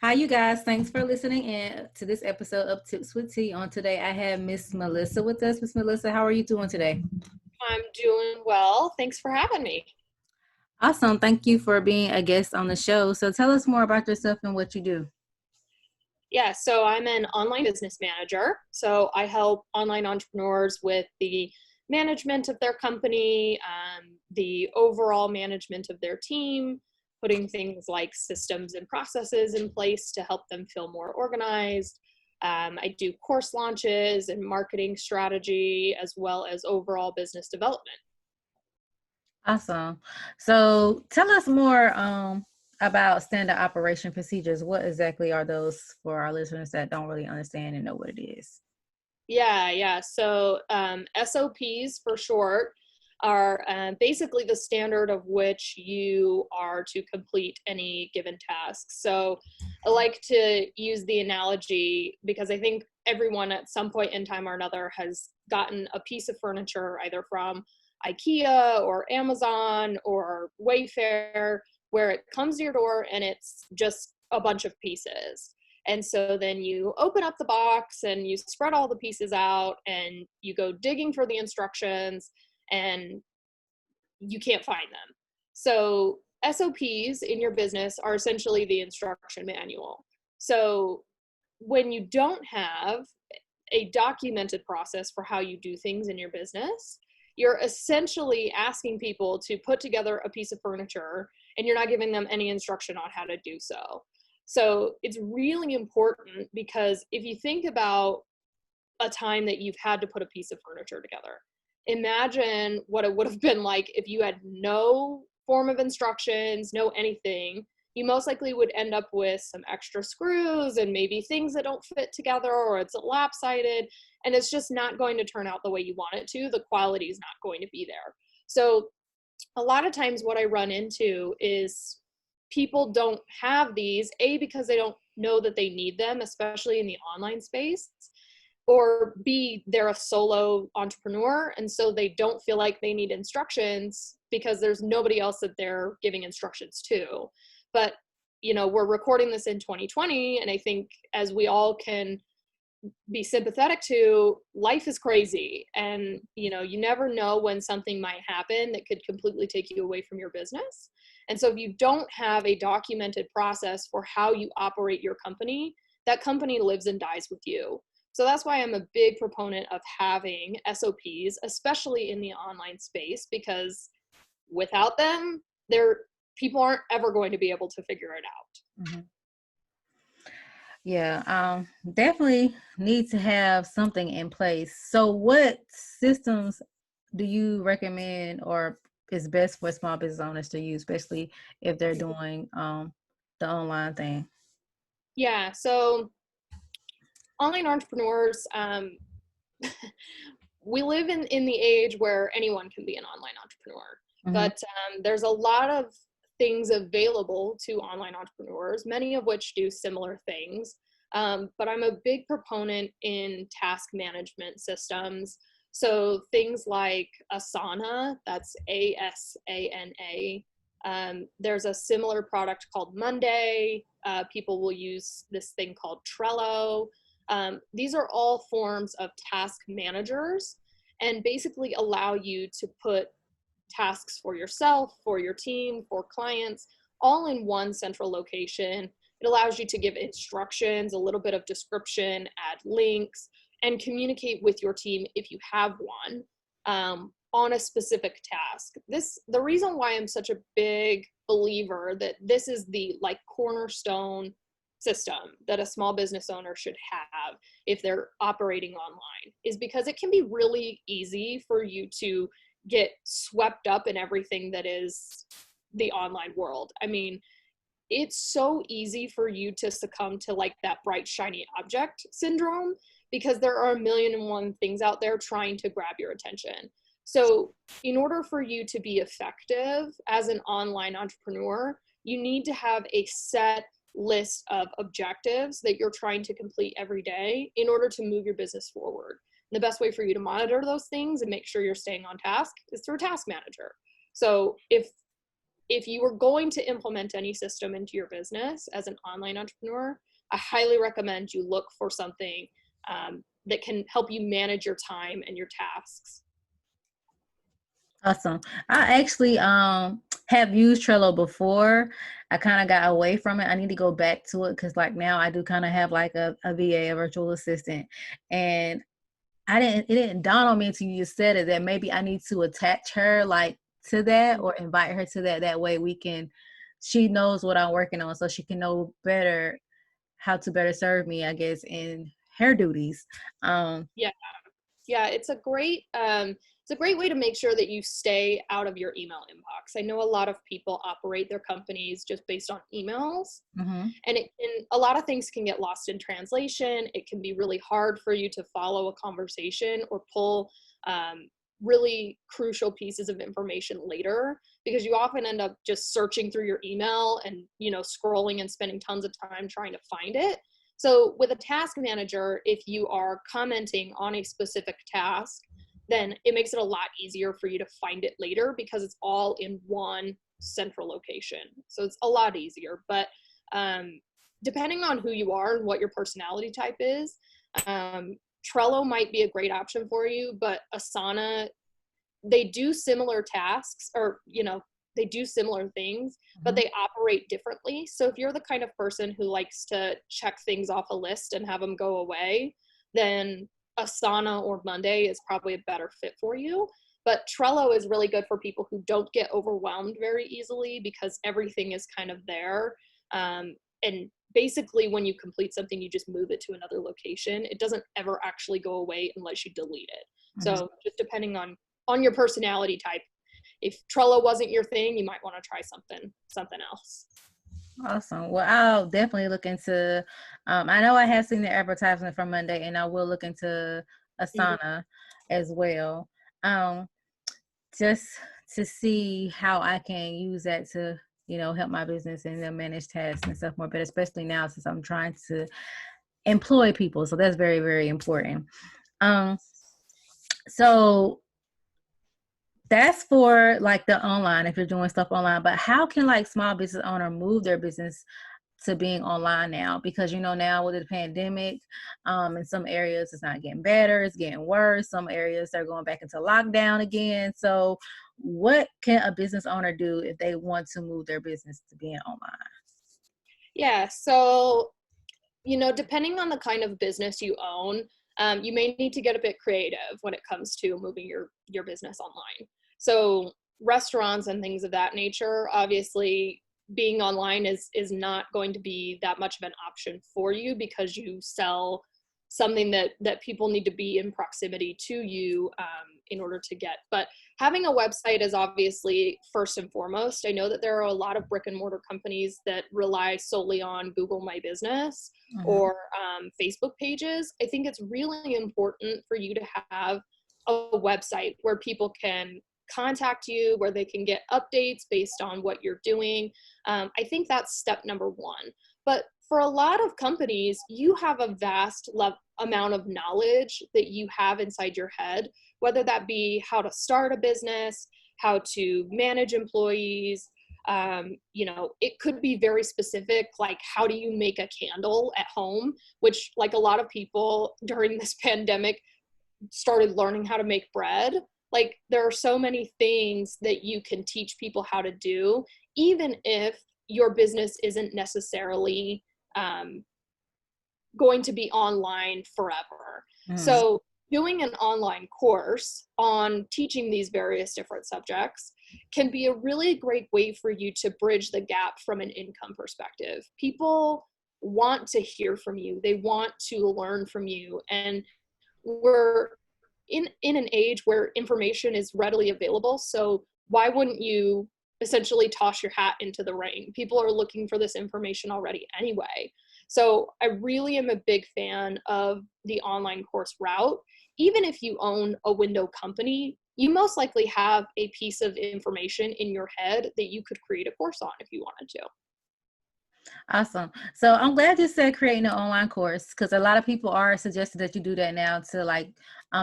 Hi, you guys. Thanks for listening in to this episode of Tips with T. On today, I have Miss Melissa with us. Miss Melissa, how are you doing today? I'm doing well. Thanks for having me. Awesome. Thank you for being a guest on the show. So tell us more about yourself and what you do. Yeah, so I'm an online business manager. So I help online entrepreneurs with the management of their company, the overall management of their team, putting things like systems and processes in place to help them feel more organized. I do course launches and marketing strategy, as well as overall business development. Awesome. So tell us more about standard operation procedures. What exactly are those for our listeners that don't really understand and know what it is? Yeah. So SOPs for short are basically the standard of which you are to complete any given task. So I like to use the analogy because I think everyone at some point in time or another has gotten a piece of furniture either from IKEA or Amazon or Wayfair, where it comes to your door and it's just a bunch of pieces. And so then you open up the box and you spread all the pieces out and you go digging for the instructions and you can't find them. So SOPs in your business are essentially the instruction manual. So when you don't have a documented process for how you do things in your business, you're essentially asking people to put together a piece of furniture and you're not giving them any instruction on how to do so. So it's really important because if you think about a time that you've had to put a piece of furniture together, imagine what it would have been like if you had no form of instructions, no anything. You most likely would end up with some extra screws and maybe things that don't fit together, or it's lopsided and it's just not going to turn out the way you want it to. The quality is not going to be there. So a lot of times what I run into is people don't have these, A, because they don't know that they need them, especially in the online space, or B, they're a solo entrepreneur and so they don't feel like they need instructions because there's nobody else that they're giving instructions to. But we're recording this in 2020, and I think as we all can be sympathetic to, life is crazy, and you never know when something might happen that could completely take you away from your business. And so if you don't have a documented process for how you operate your company, that company lives and dies with you. So that's why I'm a big proponent of having SOPs, especially in the online space, because without them, people aren't ever going to be able to figure it out. Mm-hmm. Yeah, definitely need to have something in place. So what systems do you recommend or is best for small business owners to use, especially if they're doing the online thing? Yeah, so online entrepreneurs, we live in the age where anyone can be an online entrepreneur, Mm-hmm. but there's a lot of things available to online entrepreneurs, many of which do similar things. But I'm a big proponent in task management systems. So things like Asana, that's ASANA. There's a similar product called Monday. People will use this thing called Trello. These are all forms of task managers and basically allow you to put tasks for yourself, for your team, for clients, all in one central location. It allows you to give instructions, a little bit of description, add links, and communicate with your team if you have one on a specific task. The reason why I'm such a big believer that this is the cornerstone system that a small business owner should have if they're operating online is because it can be really easy for you to get swept up in everything that is the online world. I mean, it's so easy for you to succumb to that bright shiny object syndrome because there are a million and one things out there trying to grab your attention. So in order for you to be effective as an online entrepreneur, you need to have a set list of objectives that you're trying to complete every day in order to move your business forward. And the best way for you to monitor those things and make sure you're staying on task is through a task manager. So if if you were going to implement any system into your business as an online entrepreneur, I highly recommend you look for something that can help you manage your time and your tasks. Awesome. I actually have used Trello before. I kind of got away from it. I need to go back to it because like now I do kind of have like a VA, a virtual assistant. And it didn't dawn on me until you said it that maybe I need to attach her like to that or invite her to that. That way she knows what I'm working on so she can know better how to better serve me, I guess, in her duties. Yeah. Yeah, it's a great way to make sure that you stay out of your email inbox. I know a lot of people operate their companies just based on emails, Mm-hmm. and a lot of things can get lost in translation. It can be really hard for you to follow a conversation or pull really crucial pieces of information later, because you often end up just searching through your email and, scrolling and spending tons of time trying to find it. So with a task manager, if you are commenting on a specific task, then it makes it a lot easier for you to find it later because it's all in one central location. So it's a lot easier. But depending on who you are and what your personality type is, Trello might be a great option for you, but Asana, they do similar tasks, or they do similar things, but they operate differently. So if you're the kind of person who likes to check things off a list and have them go away, then Asana or Monday is probably a better fit for you. But Trello is really good for people who don't get overwhelmed very easily because everything is kind of there. And basically when you complete something, you just move it to another location. It doesn't ever actually go away unless you delete it. So just depending on your personality type, if Trello wasn't your thing, you might want to try something else. Awesome. Well, I'll definitely look into, I know I have seen the advertisement for Monday and I will look into Asana as well. Just to see how I can use that to, help my business and manage tasks and stuff more, but especially now since I'm trying to employ people. So that's very, very important. So that's for like the online, if you're doing stuff online, but how can like small business owner move their business to being online now? Because now with the pandemic, in some areas it's not getting better, it's getting worse. Some areas they're going back into lockdown again. So what can a business owner do if they want to move their business to being online? Yeah, so depending on the kind of business you own, you may need to get a bit creative when it comes to moving your business online. So restaurants and things of that nature, obviously being online is not going to be that much of an option for you because you sell something that people need to be in proximity to you in order to get. But having a website is obviously first and foremost. I know that there are a lot of brick and mortar companies that rely solely on Google My Business or Facebook pages. I think it's really important for you to have a website where people can contact you, where they can get updates based on what you're doing. I think that's step number one. But for a lot of companies, you have a vast amount of knowledge that you have inside your head, whether that be how to start a business, how to manage employees. It could be very specific, like how do you make a candle at home, which like a lot of people during this pandemic started learning how to make bread. Like there are so many things that you can teach people how to do, even if your business isn't necessarily going to be online forever. So doing an online course on teaching these various different subjects can be a really great way for you to bridge the gap from an income perspective. People want to hear from you. They want to learn from you. And we're in an age where information is readily available. So why wouldn't you essentially toss your hat into the ring? People are looking for this information already anyway. So I really am a big fan of the online course route. Even if you own a window company, you most likely have a piece of information in your head that you could create a course on if you wanted to. Awesome. So I'm glad you said creating an online course, because a lot of people are suggesting that you do that now to like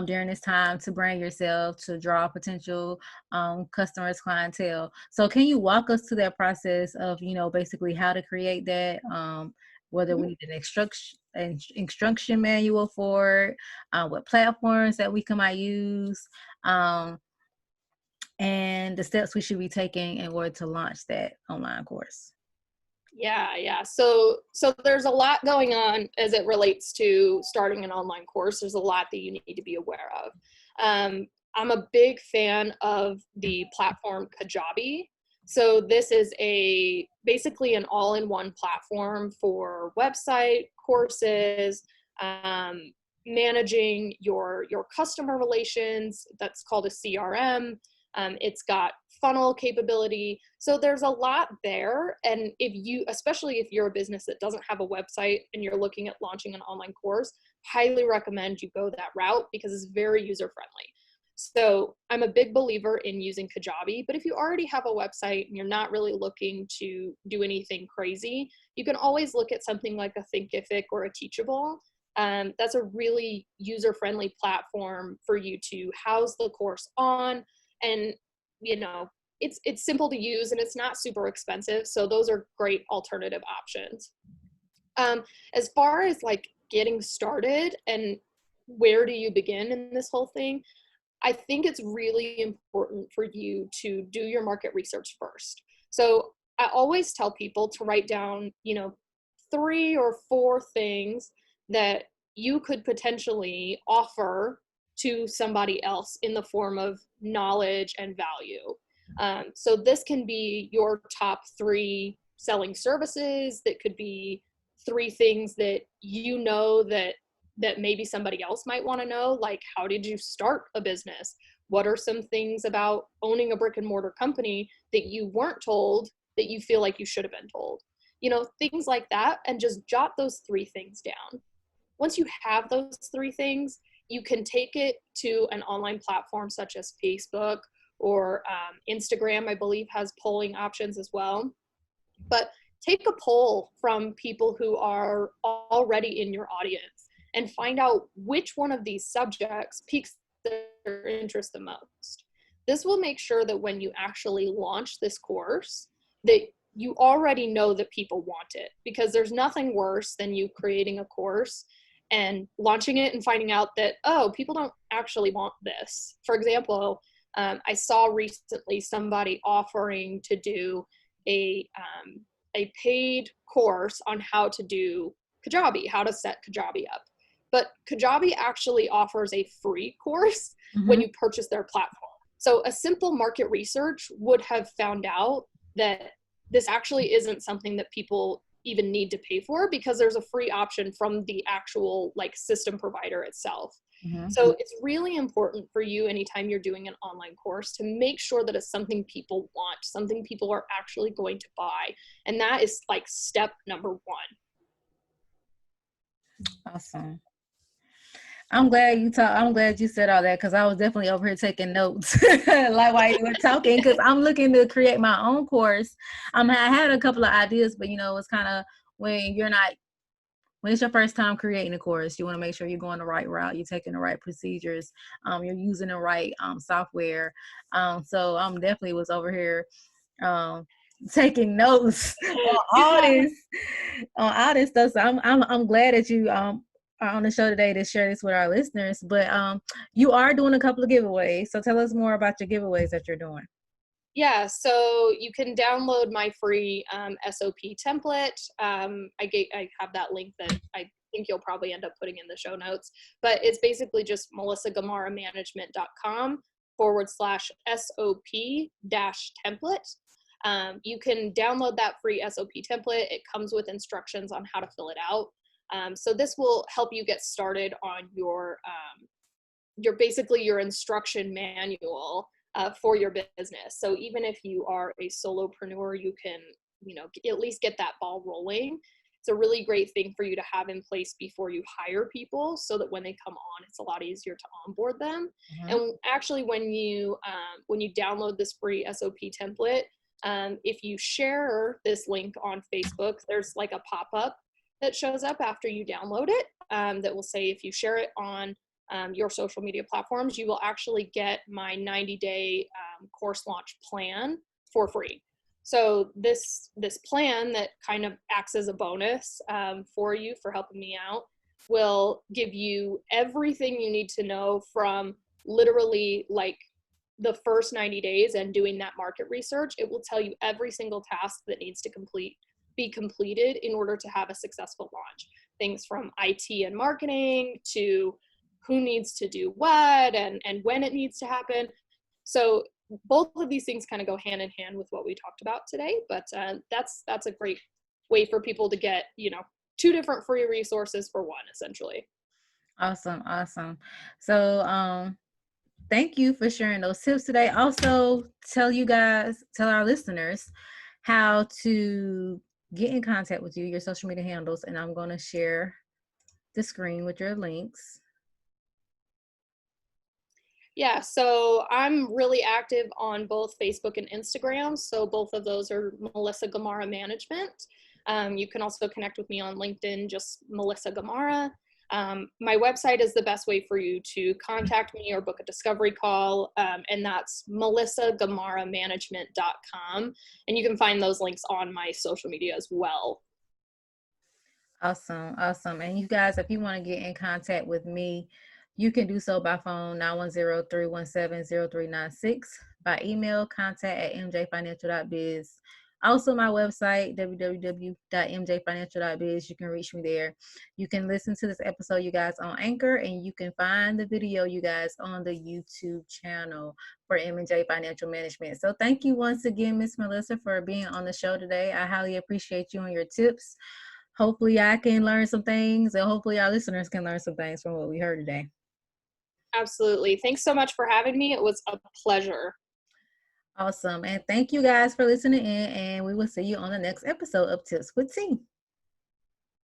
during this time to brand yourself, to draw potential customers, clientele. So can you walk us to that process of, basically how to create that, whether we Mhm. need an instruction manual for it, what platforms that we might use, um, and the steps we should be taking in order to launch that online course. Yeah. So there's a lot going on as it relates to starting an online course. There's a lot that you need to be aware of. I'm a big fan of the platform Kajabi. So this is basically an all-in-one platform for website, courses, um, managing your customer relations. That's called a CRM. It's got funnel capability. So there's a lot there. And especially if you're a business that doesn't have a website and you're looking at launching an online course, highly recommend you go that route because it's very user friendly. So I'm a big believer in using Kajabi, but if you already have a website and you're not really looking to do anything crazy, you can always look at something like a Thinkific or a Teachable. That's a really user-friendly platform for you to house the course on, and it's simple to use and it's not super expensive. So those are great alternative options. As far as like getting started and where do you begin in this whole thing, I think it's really important for you to do your market research first. So I always tell people to write down, 3 or 4 things that you could potentially offer to somebody else in the form of knowledge and value. So this can be your top 3 selling services. That could be 3 things that that maybe somebody else might want to know, like how did you start a business? What are some things about owning a brick and mortar company that you weren't told that you feel like you should have been told? Things like that, and just jot those 3 things down. Once you have those 3 things, you can take it to an online platform such as Facebook or Instagram, I believe, has polling options as well. But take a poll from people who are already in your audience and find out which one of these subjects piques their interest the most. This will make sure that when you actually launch this course, that you already know that people want it, because there's nothing worse than you creating a course and launching it and finding out that, oh, people don't actually want this. For example, I saw recently somebody offering to do a paid course on how to do Kajabi, how to set Kajabi up. But Kajabi actually offers a free course when Mm-hmm. you purchase their platform. So a simple market research would have found out that this actually isn't something that people even need to pay for, because there's a free option from the actual like system provider itself. Mm-hmm. So it's really important for you anytime you're doing an online course to make sure that it's something people want, something people are actually going to buy. And that is like step number 1. Awesome. I'm glad you said all that, because I was definitely over here taking notes, like while you were talking, because I'm looking to create my own course. I had a couple of ideas, but it's kind of when you're not when it's your first time creating a course, you want to make sure you're going the right route, you're taking the right procedures, you're using the right software. So I'm definitely was over here um, taking notes on all Yeah. this, stuff. So I'm glad that you are on the show today to share this with our listeners. But you are doing a couple of giveaways, so tell us more about your giveaways that you're doing. Yeah, so you can download my free SOP template. I have that link that I think you'll probably end up putting in the show notes, but it's basically just melissagamarramanagement.com/SOP template. You can download that free SOP template. It comes with instructions on how to fill it out. So this will help you get started on basically your instruction manual for your business. So even if you are a solopreneur, you can, at least get that ball rolling. It's a really great thing for you to have in place before you hire people, so that when they come on, it's a lot easier to onboard them. Mm-hmm. And actually, when you download this free SOP template, If you share this link on Facebook, there's like a pop-up that shows up after you download it that will say if you share it on your social media platforms, you will actually get my 90-day course launch plan for free. So this plan that kind of acts as a bonus for you for helping me out will give you everything you need to know from literally like the first 90 days and doing that market research. It will tell you every single task that needs to be completed in order to have a successful launch. Things from IT and marketing to who needs to do what and when it needs to happen. So both of these things kind of go hand in hand with what we talked about today, but that's a great way for people to get, you know, 2 different free resources for one, essentially. Awesome. Awesome. So, thank you for sharing those tips today. Also, tell our listeners how to get in contact with you, your social media handles, and I'm going to share the screen with your links. Yeah, so I'm really active on both Facebook and Instagram. So both of those are Melissa Gamarra Management. You can also connect with me on LinkedIn, just Melissa Gamarra. My website is the best way for you to contact me or book a discovery call, and that's melissagamarramanagement.com. And you can find those links on my social media as well. Awesome. Awesome. And you guys, if you want to get in contact with me, you can do so by phone 910-317-0396, by email contact@mjfinancial.biz. Also my website www.mjfinancial.biz. You can reach me there. You can listen to this episode, you guys, on Anchor, and you can find the video, you guys, on the YouTube channel for M&J Financial Management. So thank you once again, Miss Melissa, for being on the show today. I highly appreciate you and your tips. Hopefully I can learn some things, and hopefully our listeners can learn some things from what we heard today. Absolutely. Thanks so much for having me. It was a pleasure. Awesome. And thank you guys for listening in, and we will see you on the next episode of Tips with T.